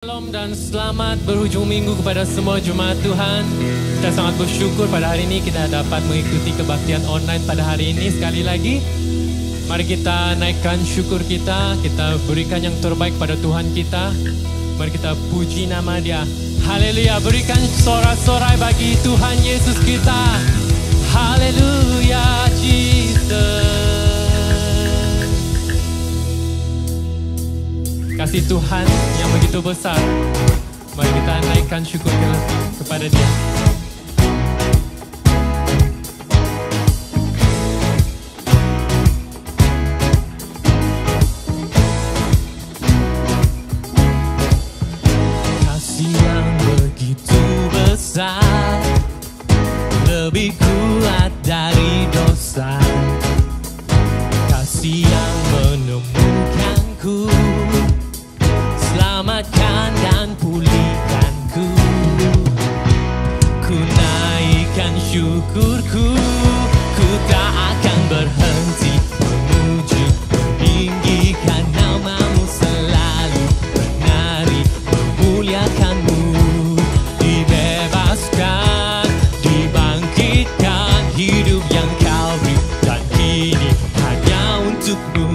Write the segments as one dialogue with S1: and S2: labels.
S1: Shalom dan selamat berhujung minggu kepada semua jemaat Tuhan. Kita sangat bersyukur pada hari ini kita dapat mengikuti kebaktian online pada hari ini. Sekali lagi, mari kita naikkan syukur kita berikan yang terbaik pada Tuhan kita. Mari kita puji nama Dia. Haleluya, berikan sorak-sorai bagi Tuhan Yesus kita. Haleluya, Jesus. Kasih Tuhan yang begitu besar. Mari kita naikkan syukur kepada Dia. Kasih yang begitu besar, lebih kuat dari dosa. Kasih yang menemukanku, selamatkan dan pulihkanku. Ku naikkan syukurku, ku tak akan berhenti memuji, meninggikan namamu selalu, menari, memuliakanmu. Dibebaskan, dibangkitkan, hidup yang kau beri, dan kini hanya untukmu.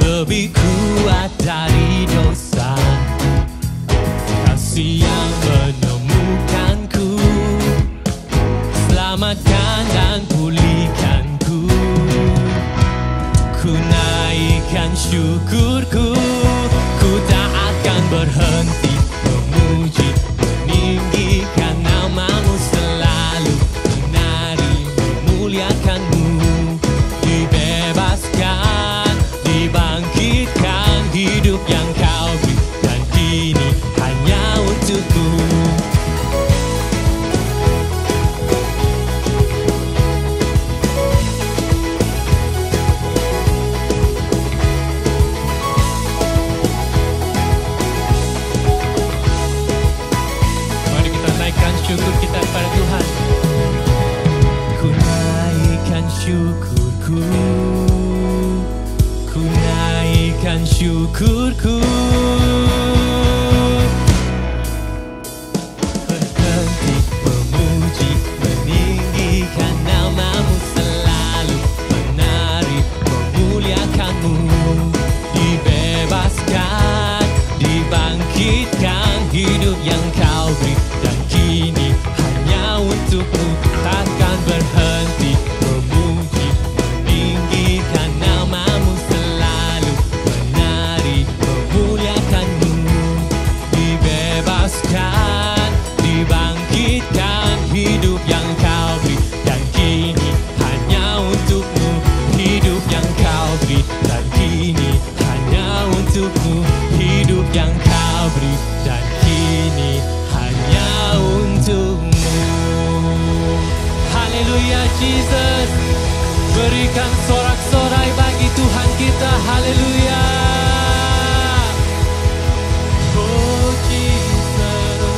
S1: Lebih kuat dari dosa, kasih yang menemukanku, selamatkan dan pulihkanku. Ku naikkan syukurku, ku tak akan berhenti memuji, meninggikan namamu selalu, menari, memuliakanmu. Dibebaskan, dibangkitkan, hidup yang kau beri, dan kini hanya untukmu. Mari kita naikkan syukur kita kepada Tuhan. Ku naikkan syukurku, ku naikkan syukurku, berhenti memuji, meninggikan namamu selalu, menari, memuliakanmu. Dibebaskan, dibangkitkan, hidup yang kau beri, dan kini hanya untukmu. Takkan berhenti memuji, meninggikan namamu selalu, menari, memuliakanmu. Dibebaskan, dibangkitkan, hidup yang kau beri, dan kini hanya untukmu. Hidup yang kau beri, dan kini hanya untukmu. Hidup yang kau beri, dan kini hanya untukmu. Haleluya, Jesus. Berikan sorak-sorai bagi Tuhan kita. Haleluya. Oh Jesus.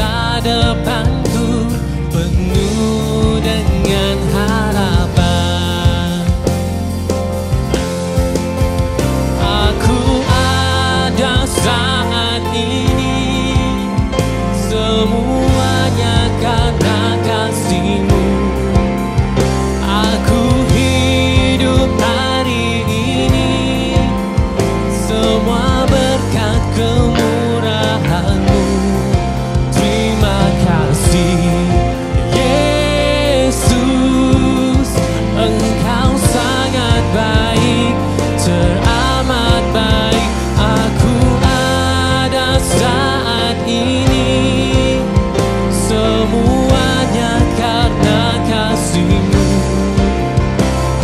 S1: masa depanku penuh dengan harapan. Aku ada saat ini, semuanya karena kasih-Mu. Aku hidup hari ini, semua berkat kemurahan-Mu. Terima kasih Yesus, Engkau sangat baik, teramat baik. Aku ada saat ini, semuanya karena kasih-Mu.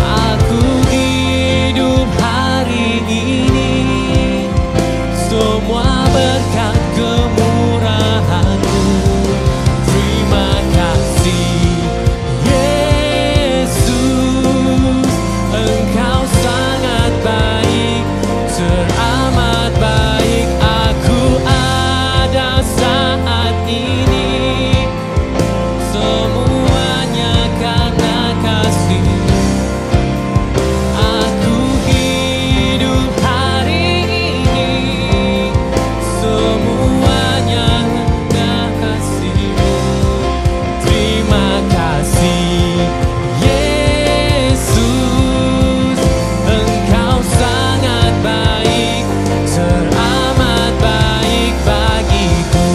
S1: Aku hidup hari ini, semua berkat kemurahan-Mu. Terima kasih Yesus, Engkau sangat baik, teramat baik. Aku ada saat ini, semuanya karena kasih-Mu. Aku hidup hari ini, semuanya karena kasih-Mu. Terima kasih Yesus, Engkau sangat baik, teramat baik bagiku.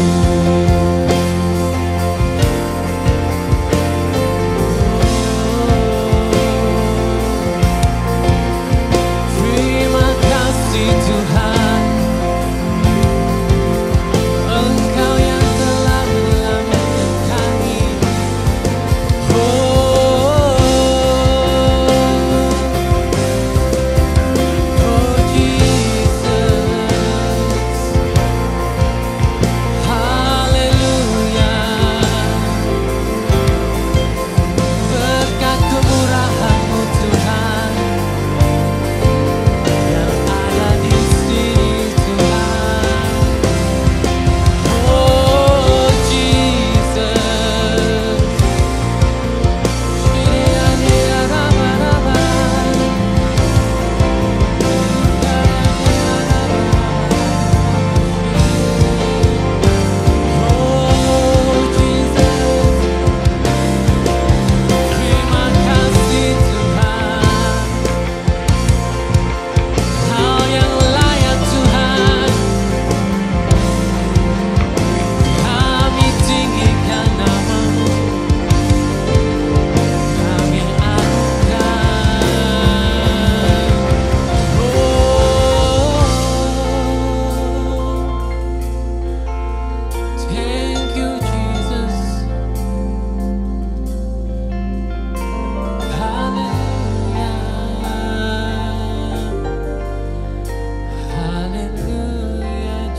S1: Terima kasih Tuhan, Engkau yang telah menyertai. Oh Jesus, haleluya. Berkat kemurahan-Mu Tuhan, yang ada di sini Tuhan. Oh Jesus, terima kasih Tuhan, Kau yang layak Tuhan. Kami tinggikan nama-Mu, kami anugerahkan. Thank you Jesus. Hallelujah, hallelujah,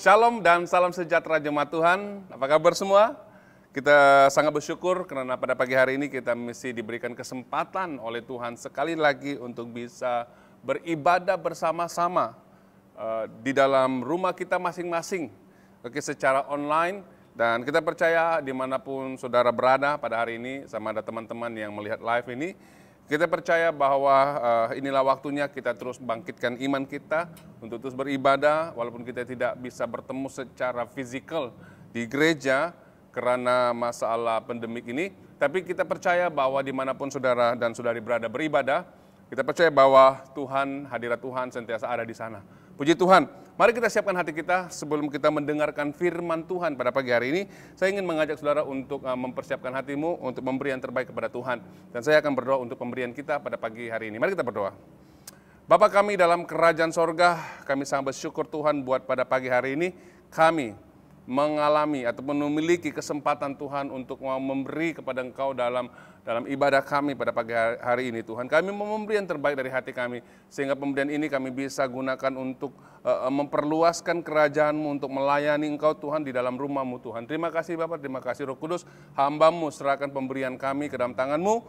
S2: Shalom dan salam sejahtera jemaat Tuhan. Apa kabar semua? Kita sangat bersyukur karena pada pagi hari ini kita mesti diberikan kesempatan oleh Tuhan sekali lagi untuk bisa beribadah bersama-sama di dalam rumah kita masing-masing, secara online. Dan kita percaya dimanapun saudara berada pada hari ini, sama ada teman-teman yang melihat live ini, kita percaya bahwa inilah waktunya kita terus bangkitkan iman kita untuk terus beribadah, walaupun kita tidak bisa bertemu secara fisikal di gereja karena masalah pandemik ini. Tapi kita percaya bahwa dimanapun saudara dan saudari berada beribadah, kita percaya bahwa Tuhan, hadirat Tuhan sentiasa ada di sana. Puji Tuhan. Mari kita siapkan hati kita sebelum kita mendengarkan firman Tuhan pada pagi hari ini. Saya ingin mengajak saudara untuk mempersiapkan hatimu untuk memberi yang terbaik kepada Tuhan. Dan saya akan berdoa untuk pemberian kita pada pagi hari ini. Mari kita berdoa. Bapa kami dalam kerajaan sorga, kami sangat bersyukur Tuhan buat pada pagi hari ini kami mengalami ataupun memiliki kesempatan Tuhan untuk memberi kepada Engkau dalam ibadah kami pada pagi hari ini Tuhan. Kami mau memberi yang terbaik dari hati kami, sehingga pemberian ini kami bisa gunakan untuk memperluaskan kerajaan-Mu, untuk melayani Engkau Tuhan di dalam rumah-Mu Tuhan. Terima kasih Bapak, terima kasih Roh Kudus, hamba-Mu serahkan pemberian kami ke dalam tangan-Mu,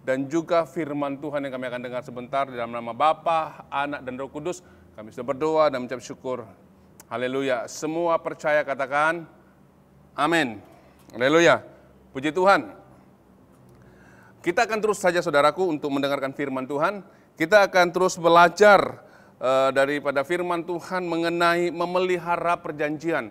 S2: dan juga firman Tuhan yang kami akan dengar sebentar di dalam nama Bapa, Anak, dan Roh Kudus. Kami sudah berdoa dan mengucap syukur. Haleluya. Semua percaya katakan amin. Haleluya. Puji Tuhan. Kita akan terus saja saudaraku untuk mendengarkan firman Tuhan. Kita akan terus belajar daripada firman Tuhan mengenai memelihara perjanjian.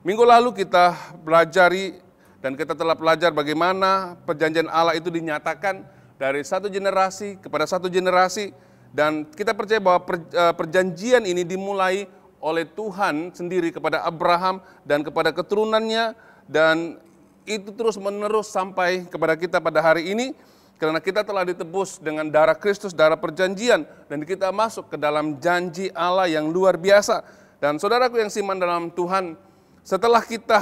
S2: Minggu lalu kita pelajari dan kita telah belajar bagaimana perjanjian Allah itu dinyatakan dari satu generasi kepada satu generasi. Dan kita percaya bahwa perjanjian ini dimulai oleh Tuhan sendiri kepada Abraham dan kepada keturunannya, dan itu terus menerus sampai kepada kita pada hari ini, karena kita telah ditebus dengan darah Kristus, darah perjanjian, dan kita masuk ke dalam janji Allah yang luar biasa. Dan saudaraku yang siman dalam Tuhan, setelah kita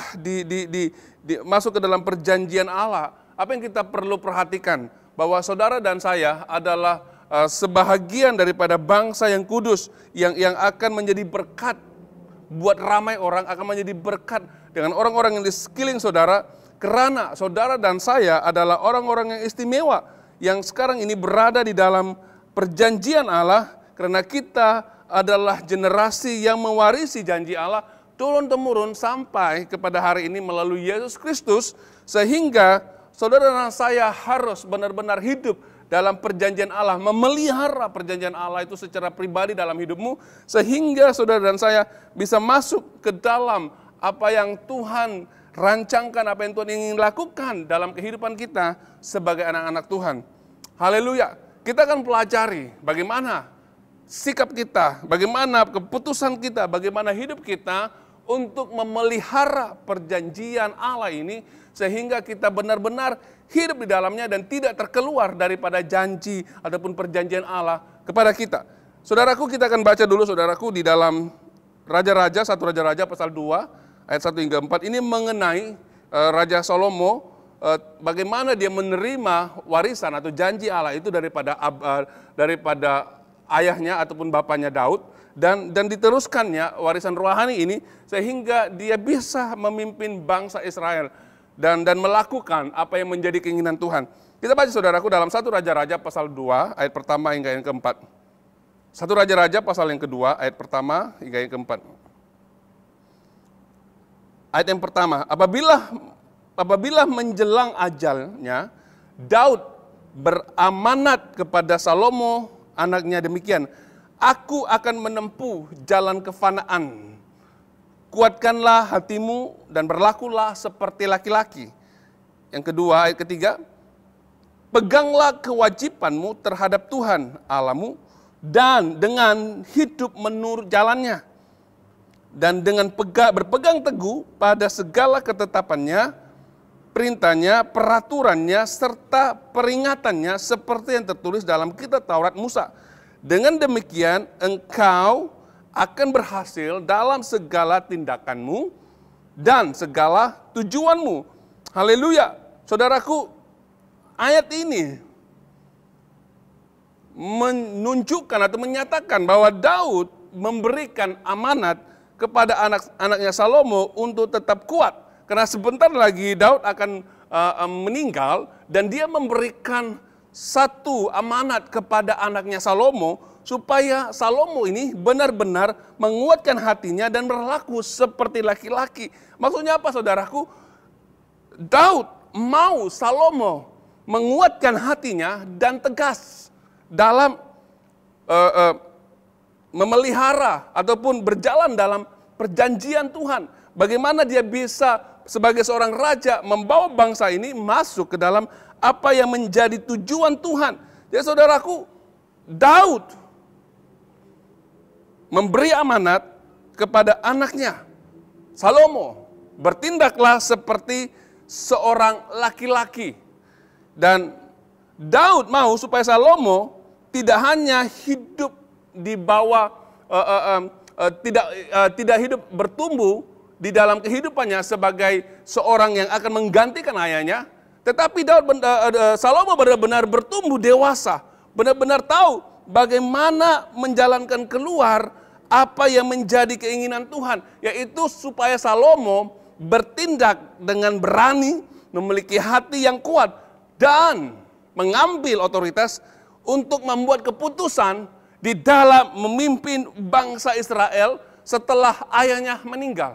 S2: masuk ke dalam perjanjian Allah, apa yang kita perlu perhatikan? Bahwa saudara dan saya adalah sebahagian daripada bangsa yang kudus, yang akan menjadi berkat buat ramai orang, akan menjadi berkat dengan orang-orang yang di sekeliling saudara, karena saudara dan saya adalah orang-orang yang istimewa, yang sekarang ini berada di dalam perjanjian Allah, karena kita adalah generasi yang mewarisi janji Allah, turun-temurun sampai kepada hari ini melalui Yesus Kristus, sehingga saudara dan saya harus benar-benar hidup dalam perjanjian Allah, memelihara perjanjian Allah itu secara pribadi dalam hidupmu, sehingga saudara dan saya bisa masuk ke dalam apa yang Tuhan rancangkan, apa yang Tuhan ingin lakukan dalam kehidupan kita sebagai anak-anak Tuhan. Haleluya. Kita akan pelajari bagaimana sikap kita, bagaimana keputusan kita, bagaimana hidup kita untuk memelihara perjanjian Allah ini, sehingga kita benar-benar hidup di dalamnya dan tidak terkeluar daripada janji ataupun perjanjian Allah kepada kita. Saudaraku, kita akan baca dulu saudaraku di dalam Raja-Raja, 1 Raja-Raja pasal 2 ayat 1 hingga 4. Ini mengenai Raja Salomo, bagaimana dia menerima warisan atau janji Allah itu daripada ayahnya ataupun bapaknya Daud, dan diteruskannya warisan rohani ini sehingga dia bisa memimpin bangsa Israel dan melakukan apa yang menjadi keinginan Tuhan. Kita baca saudaraku dalam 1 Raja-Raja pasal 2 ayat pertama hingga yang keempat. 1 Raja-Raja pasal yang kedua ayat pertama hingga yang keempat. Ayat yang pertama, apabila menjelang ajalnya, Daud beramanat kepada Salomo anaknya demikian, aku akan menempuh jalan kefanaan. Kuatkanlah hatimu dan berlakulah seperti laki-laki. Yang kedua, ayat ketiga, peganglah kewajibanmu terhadap Tuhan Allahmu dan dengan hidup menurut jalannya. Dan dengan berpegang teguh pada segala ketetapannya, perintahnya, peraturannya, serta peringatannya seperti yang tertulis dalam kitab Taurat Musa. Dengan demikian engkau akan berhasil dalam segala tindakanmu dan segala tujuanmu. Haleluya. Saudaraku, ayat ini menunjukkan atau menyatakan bahwa Daud memberikan amanat kepada anak-anaknya Salomo untuk tetap kuat. Karena sebentar lagi Daud akan meninggal, dan dia memberikan satu amanat kepada anaknya Salomo supaya Salomo ini benar-benar menguatkan hatinya dan berlaku seperti laki-laki. Maksudnya apa saudaraku? Daud mau Salomo menguatkan hatinya dan tegas dalam memelihara ataupun berjalan dalam perjanjian Tuhan. Bagaimana dia bisa sebagai seorang raja membawa bangsa ini masuk ke dalam apa yang menjadi tujuan Tuhan. Jadi saudaraku, Daud memberi amanat kepada anaknya, Salomo, bertindaklah seperti seorang laki-laki. Dan Daud mau supaya Salomo tidak hanya hidup di bawah, tidak hidup bertumbuh di dalam kehidupannya sebagai seorang yang akan menggantikan ayahnya, tetapi Salomo benar-benar bertumbuh dewasa, benar-benar tahu bagaimana menjalankan keluar apa yang menjadi keinginan Tuhan, yaitu supaya Salomo bertindak dengan berani, memiliki hati yang kuat, dan mengambil otoritas untuk membuat keputusan di dalam memimpin bangsa Israel setelah ayahnya meninggal.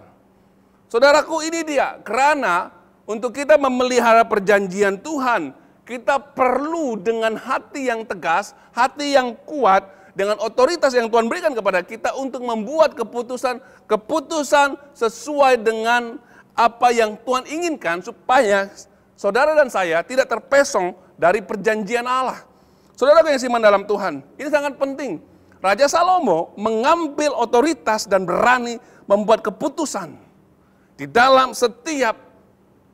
S2: Saudaraku, ini dia, karena untuk kita memelihara perjanjian Tuhan, kita perlu dengan hati yang tegas, hati yang kuat, dengan otoritas yang Tuhan berikan kepada kita untuk membuat keputusan sesuai dengan apa yang Tuhan inginkan, supaya saudara dan saya tidak terpesong dari perjanjian Allah. Saudara yang siman dalam Tuhan, ini sangat penting. Raja Salomo mengambil otoritas dan berani membuat keputusan di dalam setiap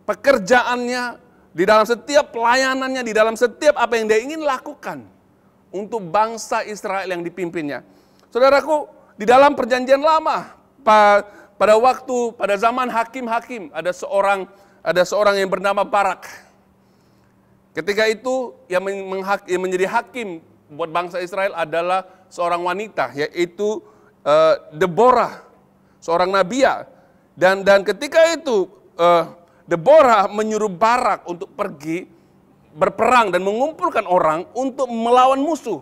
S2: pekerjaannya, di dalam setiap pelayanannya, di dalam setiap apa yang dia ingin lakukan untuk bangsa Israel yang dipimpinnya. Saudaraku, di dalam perjanjian lama, pada zaman hakim-hakim, ada seorang yang bernama Barak. Ketika itu yang menjadi hakim buat bangsa Israel adalah seorang wanita, yaitu Deborah, seorang nabiya. Dan ketika itu Deborah menyuruh Barak untuk pergi berperang dan mengumpulkan orang untuk melawan musuh.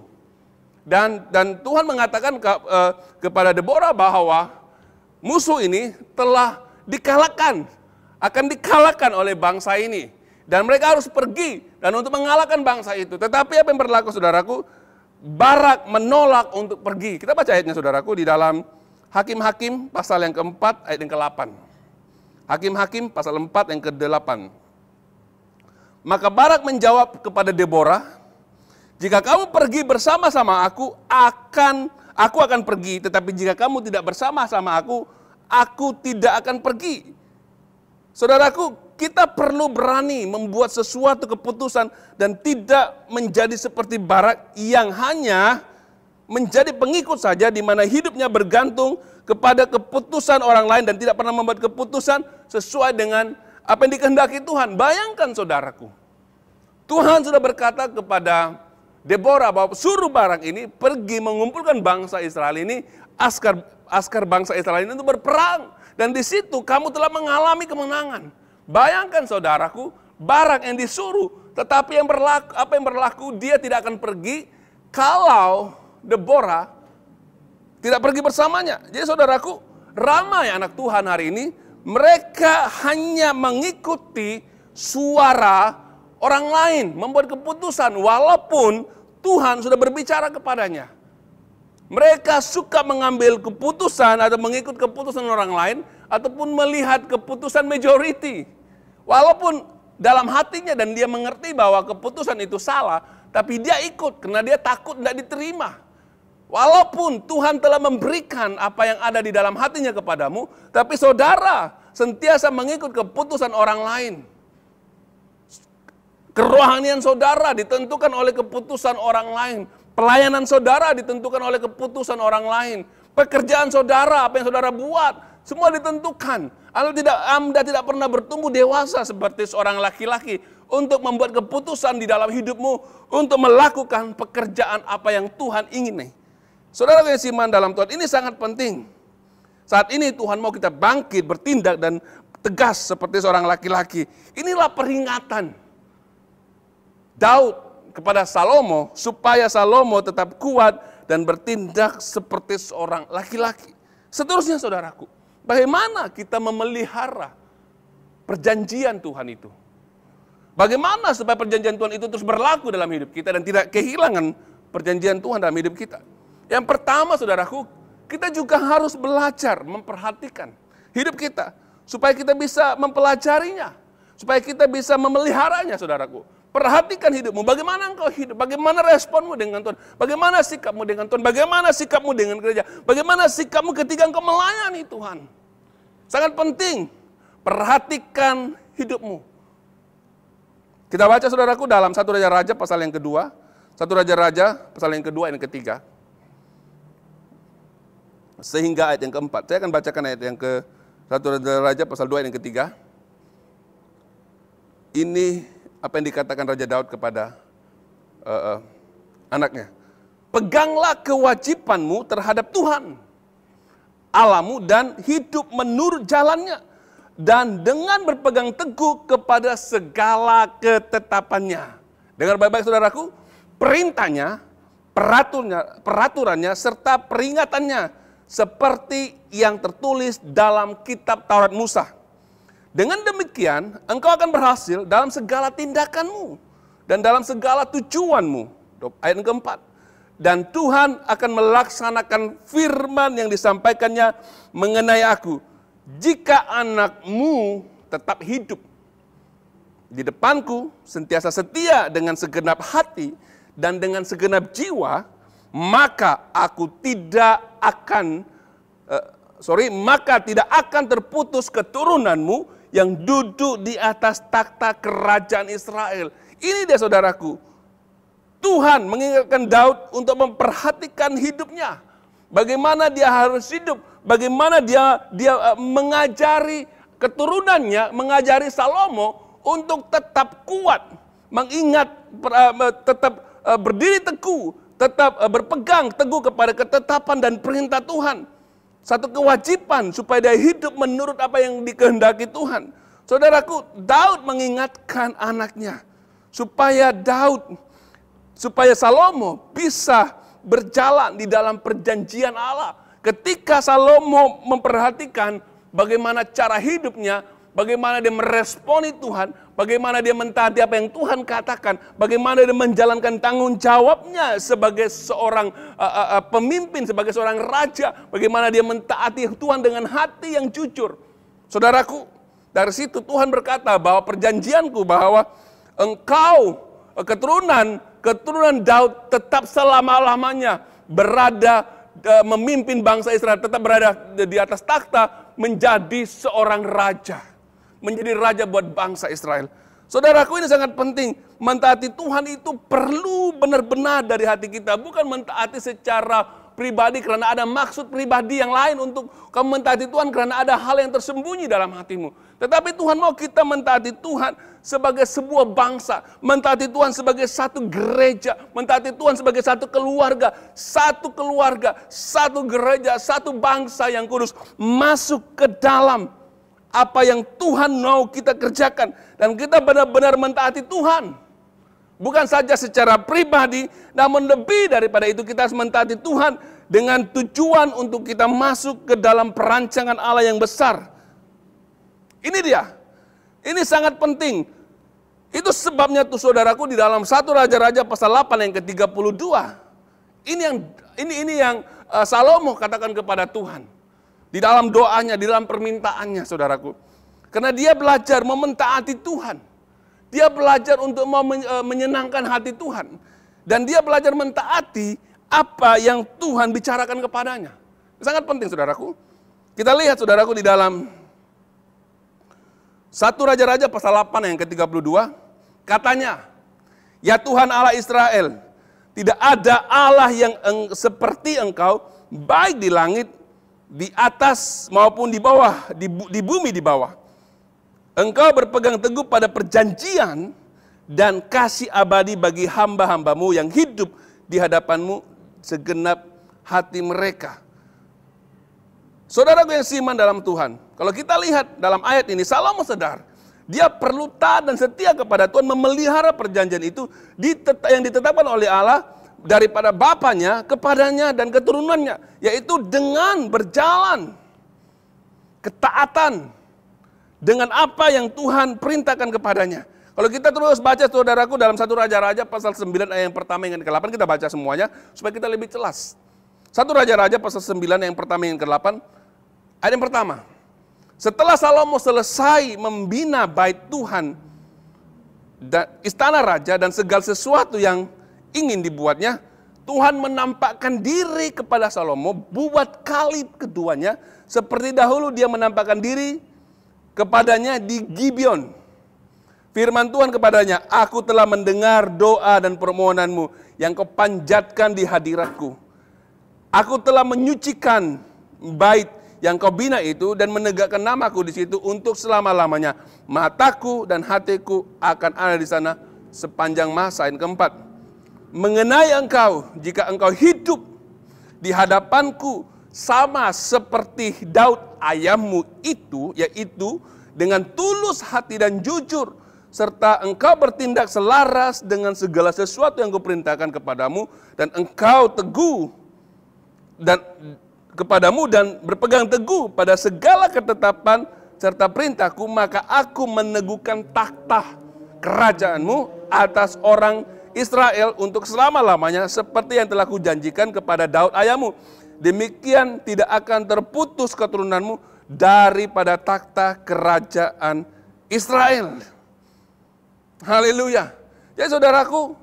S2: Dan Tuhan mengatakan kepada Deborah bahwa musuh ini telah dikalahkan, akan dikalahkan oleh bangsa ini. Dan mereka harus pergi dan untuk mengalahkan bangsa itu. Tetapi apa yang berlaku saudaraku? Barak menolak untuk pergi. Kita baca ayatnya saudaraku di dalam Hakim-Hakim pasal yang keempat ayat yang ke-8. Hakim-Hakim pasal 4 yang ke-8. Maka Barak menjawab kepada Deborah, jika kamu pergi bersama-sama aku akan pergi. Tetapi jika kamu tidak bersama-sama aku tidak akan pergi. Saudaraku, kita perlu berani membuat sesuatu keputusan dan tidak menjadi seperti Barak yang hanya menjadi pengikut saja, di mana hidupnya bergantung kepada keputusan orang lain dan tidak pernah membuat keputusan sesuai dengan apa yang dikehendaki Tuhan. Bayangkan saudaraku, Tuhan sudah berkata kepada Deborah bahwa suruh Barak ini pergi mengumpulkan bangsa Israel ini, askar bangsa Israel ini untuk berperang. Dan di situ kamu telah mengalami kemenangan. Bayangkan saudaraku, Barak yang disuruh, tetapi apa yang berlaku, dia tidak akan pergi kalau Deborah tidak pergi bersamanya. Jadi saudaraku, ramai anak Tuhan hari ini, mereka hanya mengikuti suara orang lain, membuat keputusan walaupun Tuhan sudah berbicara kepadanya. Mereka suka mengambil keputusan atau mengikut keputusan orang lain, ataupun melihat keputusan majority. Walaupun dalam hatinya dan dia mengerti bahwa keputusan itu salah, tapi dia ikut karena dia takut tidak diterima. Walaupun Tuhan telah memberikan apa yang ada di dalam hatinya kepadamu, tapi saudara sentiasa mengikut keputusan orang lain. Kerohanian saudara ditentukan oleh keputusan orang lain. Pelayanan saudara ditentukan oleh keputusan orang lain. Pekerjaan saudara, apa yang saudara buat, semua ditentukan. Anda tidak pernah bertumbuh dewasa seperti seorang laki-laki untuk membuat keputusan di dalam hidupmu, untuk melakukan pekerjaan apa yang Tuhan ingin. Saudara yang siman dalam Tuhan, ini sangat penting. Saat ini Tuhan mau kita bangkit, bertindak dan tegas seperti seorang laki-laki. Inilah peringatan Daud kepada Salomo supaya Salomo tetap kuat dan bertindak seperti seorang laki-laki. Seterusnya saudaraku, bagaimana kita memelihara perjanjian Tuhan itu? Bagaimana supaya perjanjian Tuhan itu terus berlaku dalam hidup kita dan tidak kehilangan perjanjian Tuhan dalam hidup kita? Yang pertama saudaraku, kita juga harus belajar memperhatikan hidup kita supaya kita bisa mempelajarinya, supaya kita bisa memeliharanya saudaraku. Perhatikan hidupmu, bagaimana engkau hidup, bagaimana responmu dengan Tuhan, bagaimana sikapmu dengan Tuhan, bagaimana sikapmu dengan gereja, bagaimana sikapmu ketika engkau melayani Tuhan. Sangat penting, perhatikan hidupmu. Kita baca saudaraku dalam 1 Raja-Raja pasal yang kedua, 1 Raja-Raja pasal yang kedua, yang ketiga, sehingga ayat yang keempat. Saya akan bacakan ayat yang ke 1 Raja-Raja pasal 2 yang ketiga. Ini apa yang dikatakan Raja Daud kepada anaknya. Peganglah kewajibanmu terhadap Tuhan Allahmu dan hidup menurut jalannya, dan dengan berpegang teguh kepada segala ketetapannya. Dengar baik-baik saudaraku, perintahnya, peraturannya, serta peringatannya seperti yang tertulis dalam kitab Taurat Musa. Dengan demikian, engkau akan berhasil dalam segala tindakanmu dan dalam segala tujuanmu. Ayat yang keempat. Dan Tuhan akan melaksanakan firman yang disampaikannya mengenai aku. Jika anakmu tetap hidup di depanku, sentiasa setia dengan segenap hati dan dengan segenap jiwa, maka tidak akan terputus keturunanmu yang duduk di atas takhta kerajaan Israel. Ini dia saudaraku. Tuhan mengingatkan Daud untuk memperhatikan hidupnya. Bagaimana dia harus hidup. Bagaimana dia mengajari keturunannya, mengajari Salomo untuk tetap kuat. Mengingat, tetap berdiri teguh. Tetap berpegang teguh kepada ketetapan dan perintah Tuhan. Satu kewajiban supaya dia hidup menurut apa yang dikehendaki Tuhan. Saudaraku, Daud mengingatkan anaknya. Supaya Salomo bisa berjalan di dalam perjanjian Allah. Ketika Salomo memperhatikan bagaimana cara hidupnya, bagaimana dia meresponi Tuhan, bagaimana dia mentaati apa yang Tuhan katakan, bagaimana dia menjalankan tanggung jawabnya sebagai seorang pemimpin, sebagai seorang raja, bagaimana dia mentaati Tuhan dengan hati yang jujur. Saudaraku, dari situ Tuhan berkata bahwa perjanjianku bahwa engkau keturunan Daud tetap selama-lamanya berada memimpin bangsa Israel, tetap berada di atas takhta menjadi seorang raja. Menjadi raja buat bangsa Israel. Saudaraku, ini sangat penting. Mentaati Tuhan itu perlu benar-benar dari hati kita. Bukan mentaati secara pribadi karena ada maksud pribadi yang lain untuk kamu mentaati Tuhan karena ada hal yang tersembunyi dalam hatimu. Tetapi Tuhan mau kita mentaati Tuhan sebagai sebuah bangsa. Mentaati Tuhan sebagai satu gereja. Mentaati Tuhan sebagai satu keluarga, satu gereja, satu bangsa yang kudus. Masuk ke dalam apa yang Tuhan mau kita kerjakan. Dan kita benar-benar mentaati Tuhan. Bukan saja secara pribadi, namun lebih daripada itu kita harus mentaati Tuhan dengan tujuan untuk kita masuk ke dalam perancangan Allah yang besar. Ini dia. Ini sangat penting. Itu sebabnya tuh saudaraku di dalam 1 Raja-Raja pasal 8 yang ke-32. Ini yang Salomo katakan kepada Tuhan. Di dalam doanya, di dalam permintaannya saudaraku. Karena dia belajar mementaati Tuhan. Dia belajar untuk menyenangkan hati Tuhan. Dan dia belajar mentaati apa yang Tuhan bicarakan kepadanya. Sangat penting saudaraku. Kita lihat saudaraku di dalam 1 Raja-Raja pasal 8 yang ke-32. Katanya, ya Tuhan Allah Israel, tidak ada Allah yang seperti engkau, baik di langit, di atas maupun di bawah, di bumi di bawah. Engkau berpegang teguh pada perjanjian dan kasih abadi bagi hamba-hambamu yang hidup di hadapanmu segenap hati mereka. Saudaraku yang seiman dalam Tuhan, kalau kita lihat dalam ayat ini, Salomo sadar, dia perlu taat dan setia kepada Tuhan, memelihara perjanjian itu yang ditetapkan oleh Allah daripada bapaknya kepadanya dan keturunannya, yaitu dengan berjalan ketaatan dengan apa yang Tuhan perintahkan kepadanya. Kalau kita terus baca saudaraku dalam 1 Raja-Raja pasal 9 ayat yang pertama hingga ke-8, kita baca semuanya supaya kita lebih jelas. 1 Raja-Raja pasal 9 ayat yang pertama hingga ke-8, ayat yang pertama. Setelah Salomo selesai membina bait Tuhan dan istana raja dan segala sesuatu yang ingin dibuatnya, Tuhan menampakkan diri kepada Salomo buat kali keduanya, seperti dahulu dia menampakkan diri kepadanya di Gibeon. Firman Tuhan kepadanya, aku telah mendengar doa dan permohonanmu yang kau panjatkan di hadiratku. Aku telah menyucikan bait yang kau bina itu dan menegakkan namaku di situ untuk selama-lamanya. Mataku dan hatiku akan ada di sana sepanjang masa. Yang keempat, mengenai engkau, jika engkau hidup di hadapanku sama seperti Daud ayahmu itu, yaitu dengan tulus hati dan jujur, serta engkau bertindak selaras dengan segala sesuatu yang kuperintahkan kepadamu, dan engkau teguh dan kepadamu dan berpegang teguh pada segala ketetapan serta perintahku, maka aku meneguhkan takhta kerajaanmu atas orang Israel untuk selama-lamanya, seperti yang telah kujanjikan kepada Daud ayahmu. Demikian tidak akan terputus keturunanmu daripada takhta kerajaan Israel. Haleluya. Jadi saudaraku,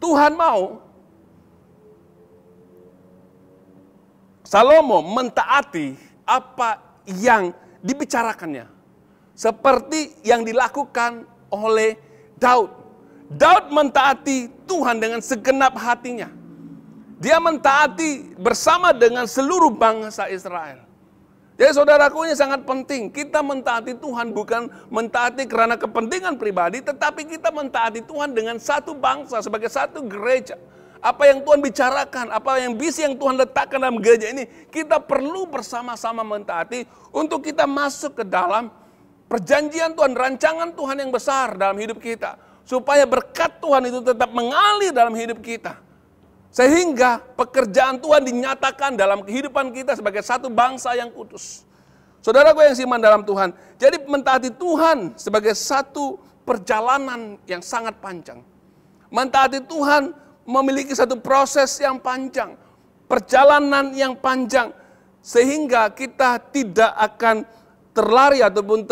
S2: Tuhan mau Salomo mentaati apa yang dibicarakannya, seperti yang dilakukan oleh Daud. Daud mentaati Tuhan dengan segenap hatinya. Dia mentaati bersama dengan seluruh bangsa Israel. Jadi saudaraku, ini sangat penting. Kita mentaati Tuhan bukan mentaati karena kepentingan pribadi, tetapi kita mentaati Tuhan dengan satu bangsa, sebagai satu gereja. Apa yang Tuhan bicarakan, apa yang visi yang Tuhan letakkan dalam gereja ini, kita perlu bersama-sama mentaati untuk kita masuk ke dalam perjanjian Tuhan, rancangan Tuhan yang besar dalam hidup kita. Supaya berkat Tuhan itu tetap mengalir dalam hidup kita. Sehingga pekerjaan Tuhan dinyatakan dalam kehidupan kita sebagai satu bangsa yang kudus. Saudaraku yang siman dalam Tuhan, jadi mentaati Tuhan sebagai satu perjalanan yang sangat panjang. Mentaati Tuhan memiliki satu proses yang panjang, perjalanan yang panjang, sehingga kita tidak akan terlari ataupun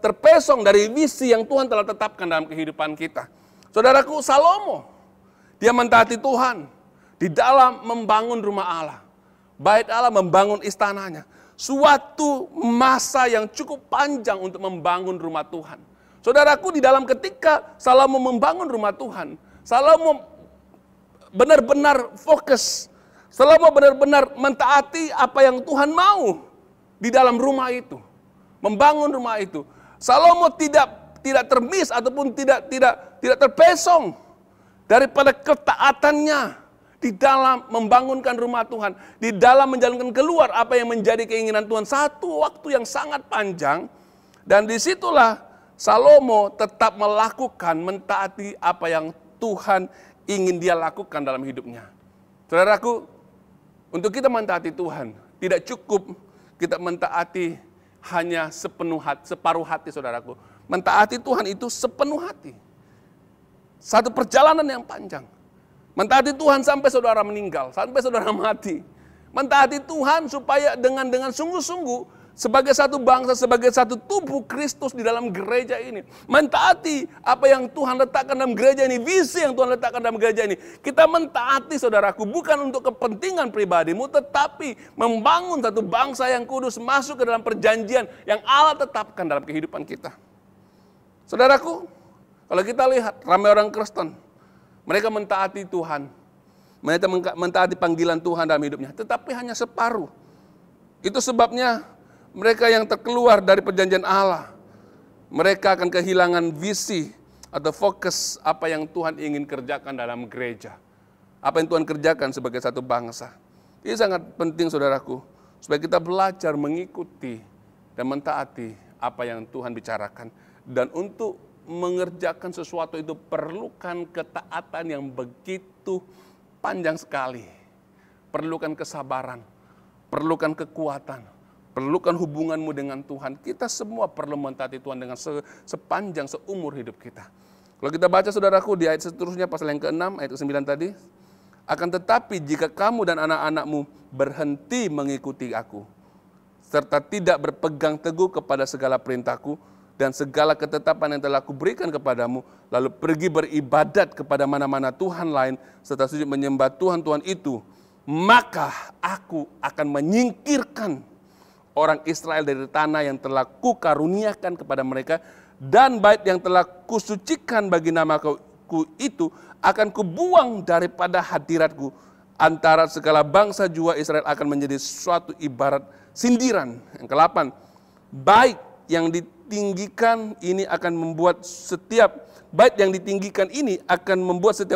S2: terpesong dari visi yang Tuhan telah tetapkan dalam kehidupan kita. Saudaraku, Salomo, dia mentaati Tuhan di dalam membangun rumah Allah, bait Allah, membangun istananya. Suatu masa yang cukup panjang untuk membangun rumah Tuhan. Saudaraku, di dalam ketika Salomo membangun rumah Tuhan, Salomo benar-benar fokus. Salomo benar-benar mentaati apa yang Tuhan mau di dalam rumah itu, membangun rumah itu. Salomo tidak termiss ataupun tidak terpesong daripada ketaatannya di dalam membangunkan rumah Tuhan, di dalam menjalankan keluar apa yang menjadi keinginan Tuhan, satu waktu yang sangat panjang. Dan disitulah Salomo tetap melakukan, mentaati apa yang Tuhan ingin dia lakukan dalam hidupnya. Saudaraku, untuk kita mentaati Tuhan, tidak cukup kita mentaati hanya separuh hati, saudaraku. Mentaati Tuhan itu sepenuh hati. Satu perjalanan yang panjang. Mentaati Tuhan sampai saudara meninggal, sampai saudara mati. Mentaati Tuhan supaya dengan sungguh-sungguh sebagai satu bangsa, sebagai satu tubuh Kristus di dalam gereja ini. Mentaati apa yang Tuhan letakkan dalam gereja ini, visi yang Tuhan letakkan dalam gereja ini. Kita mentaati, saudaraku, bukan untuk kepentingan pribadimu, tetapi membangun satu bangsa yang kudus, masuk ke dalam perjanjian yang Allah tetapkan dalam kehidupan kita. Saudaraku, kalau kita lihat ramai orang Kristen, mereka mentaati Tuhan, mereka mentaati panggilan Tuhan dalam hidupnya, tetapi hanya separuh. Itu sebabnya mereka yang terkeluar dari perjanjian Allah, mereka akan kehilangan visi atau fokus apa yang Tuhan ingin kerjakan dalam gereja. Apa yang Tuhan kerjakan sebagai satu bangsa. Ini sangat penting, saudaraku, supaya kita belajar mengikuti dan mentaati apa yang Tuhan bicarakan. Dan untuk mengerjakan sesuatu itu perlukan ketaatan yang begitu panjang sekali. Perlukan kesabaran, perlukan kekuatan, perlukan hubunganmu dengan Tuhan. Kita semua perlu mentaati Tuhan dengan sepanjang seumur hidup kita. Kalau kita baca saudaraku di ayat seterusnya pasal yang ke-6 ayat ke-9 tadi. Akan tetapi jika kamu dan anak-anakmu berhenti mengikuti aku, serta tidak berpegang teguh kepada segala perintahku dan segala ketetapan yang telah kuberikan kepadamu, lalu pergi beribadat kepada mana-mana Tuhan lain, serta sujud menyembah Tuhan-Tuhan itu, maka aku akan menyingkirkan orang Israel dari tanah yang telah kukaruniakan kepada mereka, dan bait yang telah kusucikan bagi namaku itu akan kubuang daripada hadiratku. Antara segala bangsa jua Israel akan menjadi suatu ibarat sindiran. Yang ke-8, bait yang ditinggikan ini akan membuat setiap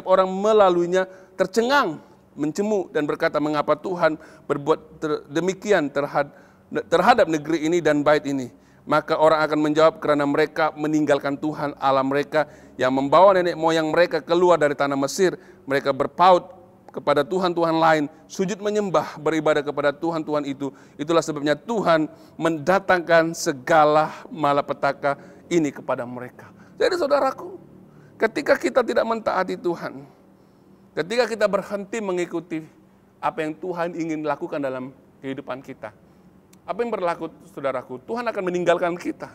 S2: orang melaluinya tercengang, mencemu dan berkata, mengapa Tuhan berbuat demikian terhadap negeri ini dan bait ini? Maka orang akan menjawab, karena mereka meninggalkan Tuhan Allah mereka yang membawa nenek moyang mereka keluar dari tanah Mesir. Mereka berpaut kepada Tuhan-Tuhan lain, sujud menyembah, beribadah kepada Tuhan-Tuhan itu. Itulah sebabnya Tuhan mendatangkan segala malapetaka ini kepada mereka. Jadi saudaraku, ketika kita tidak mentaati Tuhan, ketika kita berhenti mengikuti apa yang Tuhan ingin lakukan dalam kehidupan kita, apa yang berlaku saudaraku? Tuhan akan meninggalkan kita.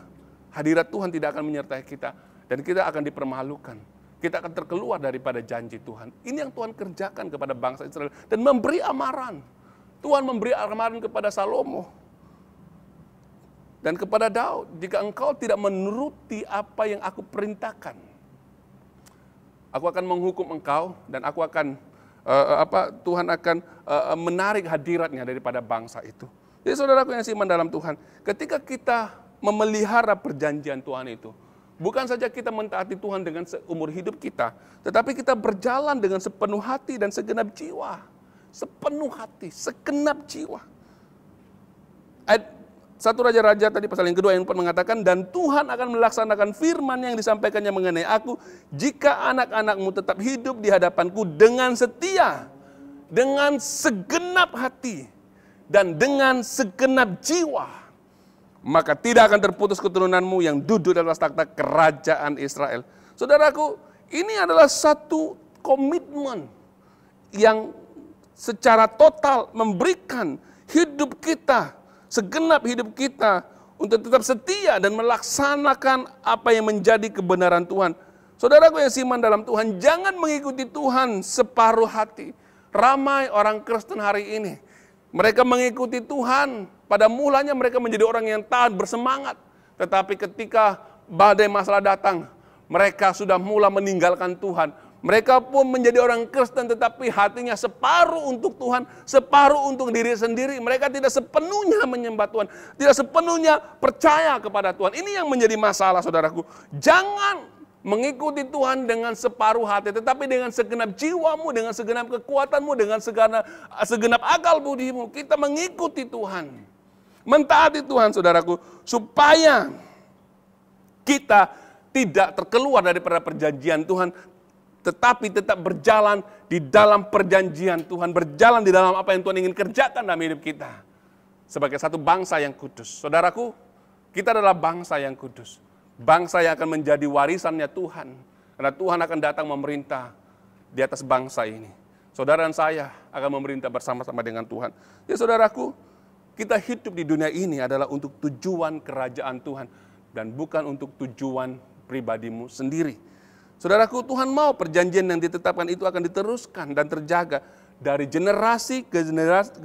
S2: Hadirat Tuhan tidak akan menyertai kita. Dan kita akan dipermalukan. Kita akan terkeluar daripada janji Tuhan. Ini yang Tuhan kerjakan kepada bangsa Israel. Dan memberi amaran. Tuhan memberi amaran kepada Salomo. Dan kepada Daud. Jika engkau tidak menuruti apa yang aku perintahkan, aku akan menghukum engkau. Dan aku akan, Tuhan akan menarik hadiratnya daripada bangsa itu. Jadi saudaraku yang seiman dalam Tuhan, ketika kita memelihara perjanjian Tuhan itu, bukan saja kita mentaati Tuhan dengan seumur hidup kita, tetapi kita berjalan dengan sepenuh hati dan segenap jiwa. Sepenuh hati, segenap jiwa. Ayat 1 Raja-Raja tadi pasal yang kedua yang 4 mengatakan, dan Tuhan akan melaksanakan firman yang disampaikannya mengenai aku, jika anak-anakmu tetap hidup di hadapanku dengan setia, dengan segenap hati, dan dengan segenap jiwa, maka tidak akan terputus keturunanmu yang duduk dalam takhta kerajaan Israel. Saudaraku, ini adalah satu komitmen yang secara total memberikan hidup kita, segenap hidup kita untuk tetap setia dan melaksanakan apa yang menjadi kebenaran Tuhan. Saudaraku yang seiman dalam Tuhan, jangan mengikuti Tuhan separuh hati. Ramai orang Kristen hari ini, mereka mengikuti Tuhan, pada mulanya mereka menjadi orang yang taat, bersemangat. Tetapi ketika badai masalah datang, mereka sudah mulai meninggalkan Tuhan. Mereka pun menjadi orang Kristen, tetapi hatinya separuh untuk Tuhan, separuh untuk diri sendiri. Mereka tidak sepenuhnya menyembah Tuhan, tidak sepenuhnya percaya kepada Tuhan. Ini yang menjadi masalah, saudaraku. Jangan mengikuti Tuhan dengan separuh hati, tetapi dengan segenap jiwamu, dengan segenap kekuatanmu, dengan segenap akal budimu. Kita mengikuti Tuhan, mentaati Tuhan, saudaraku, supaya kita tidak terkeluar daripada perjanjian Tuhan, tetapi tetap berjalan di dalam perjanjian Tuhan, berjalan di dalam apa yang Tuhan ingin kerjakan dalam hidup kita. Sebagai satu bangsa yang kudus. Saudaraku, kita adalah bangsa yang kudus. Bangsa yang akan menjadi warisannya Tuhan. Karena Tuhan akan datang memerintah di atas bangsa ini. Saudara dan saya akan memerintah bersama-sama dengan Tuhan. Ya saudaraku, kita hidup di dunia ini adalah untuk tujuan kerajaan Tuhan. Dan bukan untuk tujuan pribadimu sendiri. Saudaraku, Tuhan mau perjanjian yang ditetapkan itu akan diteruskan dan terjaga. Dari generasi ke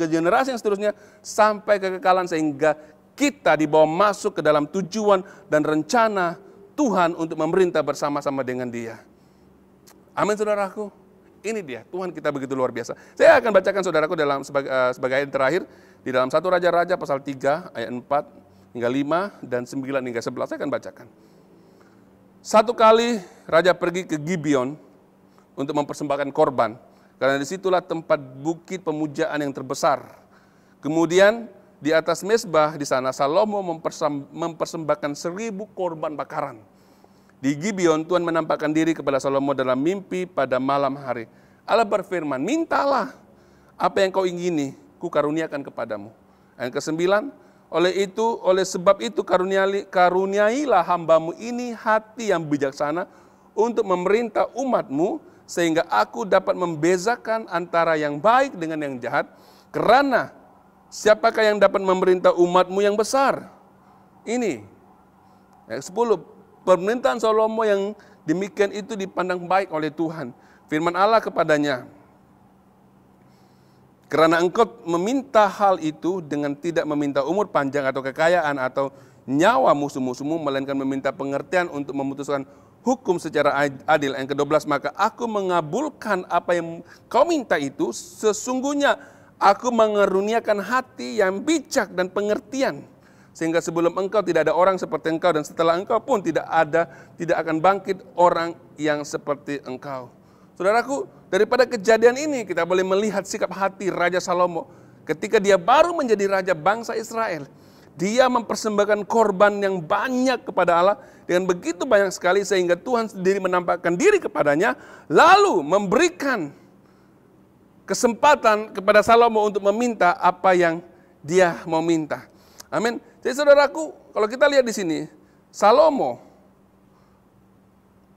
S2: generasi yang seterusnya sampai kekekalan, sehingga kita dibawa masuk ke dalam tujuan dan rencana Tuhan untuk memerintah bersama-sama dengan Dia. Amin saudaraku. Ini dia, Tuhan kita begitu luar biasa. Saya akan bacakan saudaraku dalam sebagai ayat terakhir di dalam 1 Raja-Raja pasal 3 ayat 4 hingga 5 dan 9 hingga 11. Saya akan bacakan. Satu kali raja pergi ke Gibeon untuk mempersembahkan korban, karena disitulah tempat bukit pemujaan yang terbesar. Kemudian di atas mezbah di sana Salomo mempersembahkan 1000 korban bakaran. Di Gibeon Tuhan menampakkan diri kepada Salomo dalam mimpi pada malam hari. Allah berfirman, mintalah apa yang kau ingini, ku karuniakan kepadamu. Yang ke-9, oleh sebab itu karuniailah hambamu ini hati yang bijaksana untuk memerintah umatmu, sehingga aku dapat membezakan antara yang baik dengan yang jahat. Kerana siapakah yang dapat memerintah umatmu yang besar? Ini yang 10, pemerintahan Salomo yang demikian itu dipandang baik oleh Tuhan. Firman Allah kepadanya, karena engkau meminta hal itu dengan tidak meminta umur panjang atau kekayaan atau nyawa musuh-musuhmu, melainkan meminta pengertian untuk memutuskan hukum secara adil. Yang ke-12, maka aku mengabulkan apa yang kau minta itu, sesungguhnya aku mengaruniakan hati yang bijak dan pengertian, sehingga sebelum engkau tidak ada orang seperti engkau, dan setelah engkau pun tidak akan bangkit orang yang seperti engkau. Saudaraku, daripada kejadian ini kita boleh melihat sikap hati Raja Salomo ketika dia baru menjadi raja bangsa Israel. Dia mempersembahkan korban yang banyak kepada Allah dengan begitu banyak sekali, sehingga Tuhan sendiri menampakkan diri kepadanya, lalu memberikan kesempatan kepada Salomo untuk meminta apa yang dia mau minta. Amin. Jadi saudaraku, kalau kita lihat di sini, Salomo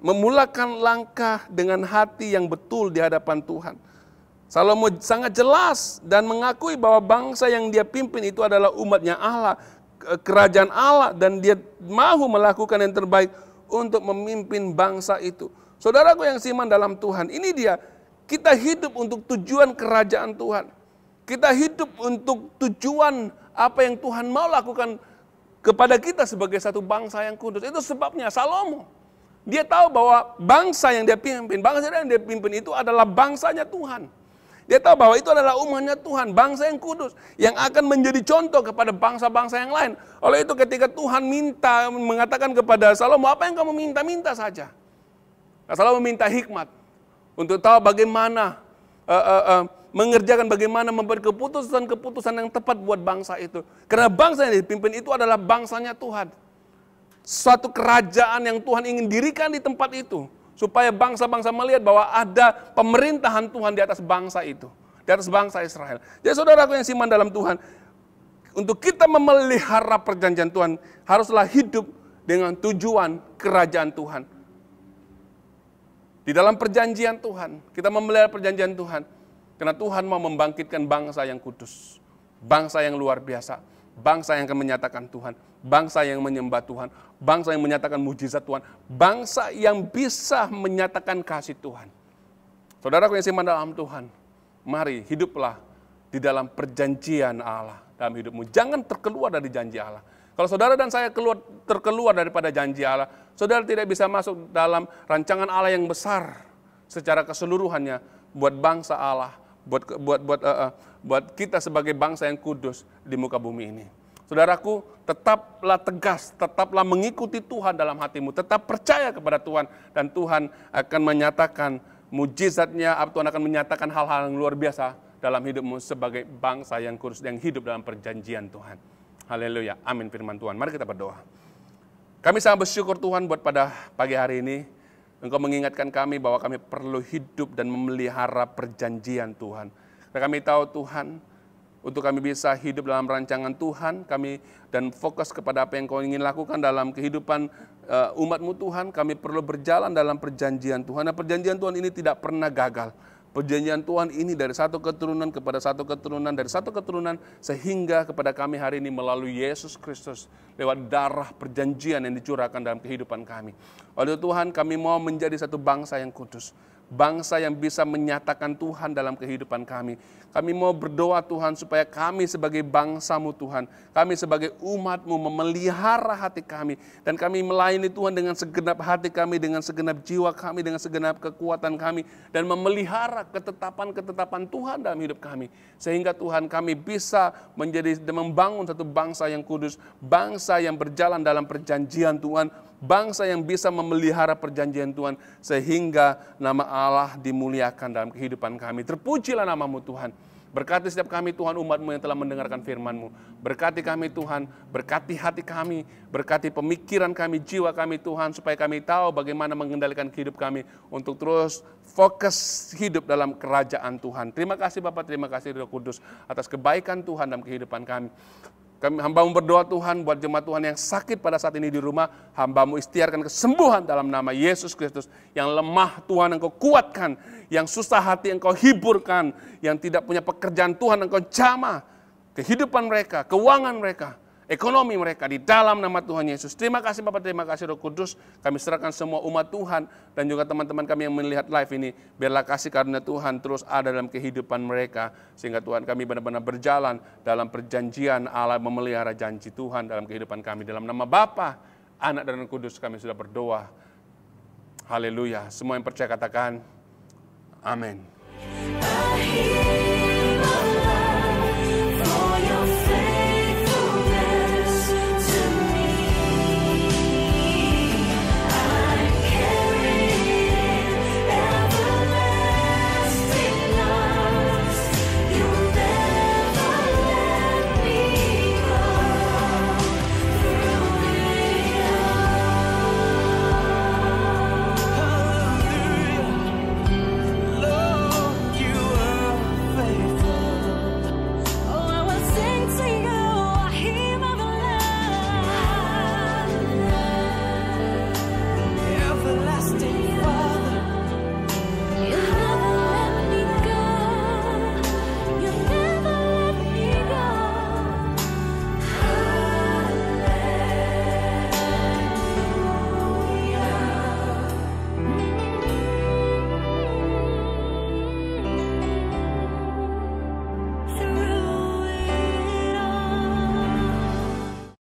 S2: memulakan langkah dengan hati yang betul di hadapan Tuhan. Salomo sangat jelas dan mengakui bahwa bangsa yang dia pimpin itu adalah umatnya Allah, kerajaan Allah, dan dia mau melakukan yang terbaik untuk memimpin bangsa itu. Saudaraku yang seiman dalam Tuhan, ini dia, kita hidup untuk tujuan kerajaan Tuhan. Kita hidup untuk tujuan apa yang Tuhan mau lakukan kepada kita sebagai satu bangsa yang kudus. Itu sebabnya Salomo, dia tahu bahwa bangsa yang dia pimpin, itu adalah bangsanya Tuhan. Dia tahu bahwa itu adalah umatnya Tuhan, bangsa yang kudus, yang akan menjadi contoh kepada bangsa-bangsa yang lain. Oleh itu ketika Tuhan mengatakan kepada Salomo, apa yang kamu minta, minta saja. Nah, Salomo minta hikmat untuk tahu bagaimana mengerjakan, bagaimana membuat keputusan-keputusan yang tepat buat bangsa itu. Karena bangsa yang dipimpin itu adalah bangsanya Tuhan. Suatu kerajaan yang Tuhan ingin dirikan di tempat itu, supaya bangsa-bangsa melihat bahwa ada pemerintahan Tuhan di atas bangsa itu, di atas bangsa Israel. Jadi saudaraku yang seiman dalam Tuhan, untuk kita memelihara perjanjian Tuhan, haruslah hidup dengan tujuan kerajaan Tuhan. Di dalam perjanjian Tuhan, kita memelihara perjanjian Tuhan, karena Tuhan mau membangkitkan bangsa yang kudus, bangsa yang luar biasa, bangsa yang akan menyatakan Tuhan, bangsa yang menyembah Tuhan, bangsa yang menyatakan mujizat Tuhan, bangsa yang bisa menyatakan kasih Tuhan. Saudaraku yang seiman dalam Tuhan, mari hiduplah di dalam perjanjian Allah dalam hidupmu. Jangan terkeluar dari janji Allah. Kalau saudara dan saya terkeluar daripada janji Allah, saudara tidak bisa masuk dalam rancangan Allah yang besar secara keseluruhannya buat bangsa Allah, buat kita sebagai bangsa yang kudus di muka bumi ini. Saudaraku, tetaplah tegas, tetaplah mengikuti Tuhan dalam hatimu, tetap percaya kepada Tuhan, dan Tuhan akan menyatakan mujizatnya, Tuhan akan menyatakan hal-hal yang luar biasa dalam hidupmu sebagai bangsa yang kudus, yang hidup dalam perjanjian Tuhan. Haleluya, amin firman Tuhan. Mari kita berdoa. Kami sangat bersyukur Tuhan buat pada pagi hari ini, Engkau mengingatkan kami bahwa kami perlu hidup dan memelihara perjanjian Tuhan. Dan kami tahu Tuhan, untuk kami bisa hidup dalam rancangan Tuhan, kami dan fokus kepada apa yang Kau ingin lakukan dalam kehidupan umat-Mu Tuhan, kami perlu berjalan dalam perjanjian Tuhan. Nah, perjanjian Tuhan ini tidak pernah gagal. Perjanjian Tuhan ini dari satu keturunan kepada satu keturunan, dari satu keturunan sehingga kepada kami hari ini melalui Yesus Kristus, lewat darah perjanjian yang dicurahkan dalam kehidupan kami. Oleh Tuhan, kami mau menjadi satu bangsa yang kudus, bangsa yang bisa menyatakan Tuhan dalam kehidupan kami. Kami mau berdoa Tuhan supaya kami sebagai bangsa-Mu Tuhan, kami sebagai umat-Mu memelihara hati kami, dan kami melayani Tuhan dengan segenap hati kami, dengan segenap jiwa kami, dengan segenap kekuatan kami, dan memelihara ketetapan-ketetapan Tuhan dalam hidup kami. Sehingga Tuhan, kami bisa membangun satu bangsa yang kudus, bangsa yang berjalan dalam perjanjian Tuhan, bangsa yang bisa memelihara perjanjian Tuhan, sehingga nama Allah dimuliakan dalam kehidupan kami. Terpujilah nama-Mu Tuhan. Berkati setiap kami Tuhan, umat-Mu yang telah mendengarkan firman-Mu. Berkati kami Tuhan, berkati hati kami, berkati pemikiran kami, jiwa kami Tuhan, supaya kami tahu bagaimana mengendalikan hidup kami untuk terus fokus hidup dalam kerajaan Tuhan. Terima kasih Bapa, terima kasih Roh Kudus atas kebaikan Tuhan dalam kehidupan kami. Hamba-Mu berdoa Tuhan buat jemaat Tuhan yang sakit pada saat ini di rumah. Hamba-Mu ikhtiarkan kesembuhan dalam nama Yesus Kristus. Yang lemah Tuhan Engkau kuatkan. Yang susah hati Engkau hiburkan. Yang tidak punya pekerjaan Tuhan Engkau jamah. Kehidupan mereka, keuangan mereka, ekonomi mereka di dalam nama Tuhan Yesus. Terima kasih Bapak, terima kasih Roh Kudus. Kami serahkan semua umat Tuhan dan juga teman-teman kami yang melihat live ini. Biarlah kasih karunia Tuhan terus ada dalam kehidupan mereka. Sehingga Tuhan kami benar-benar berjalan dalam perjanjian Allah, memelihara janji Tuhan dalam kehidupan kami. Dalam nama Bapa, Anak dan Roh Kudus kami sudah berdoa. Haleluya. Semua yang percaya katakan amin.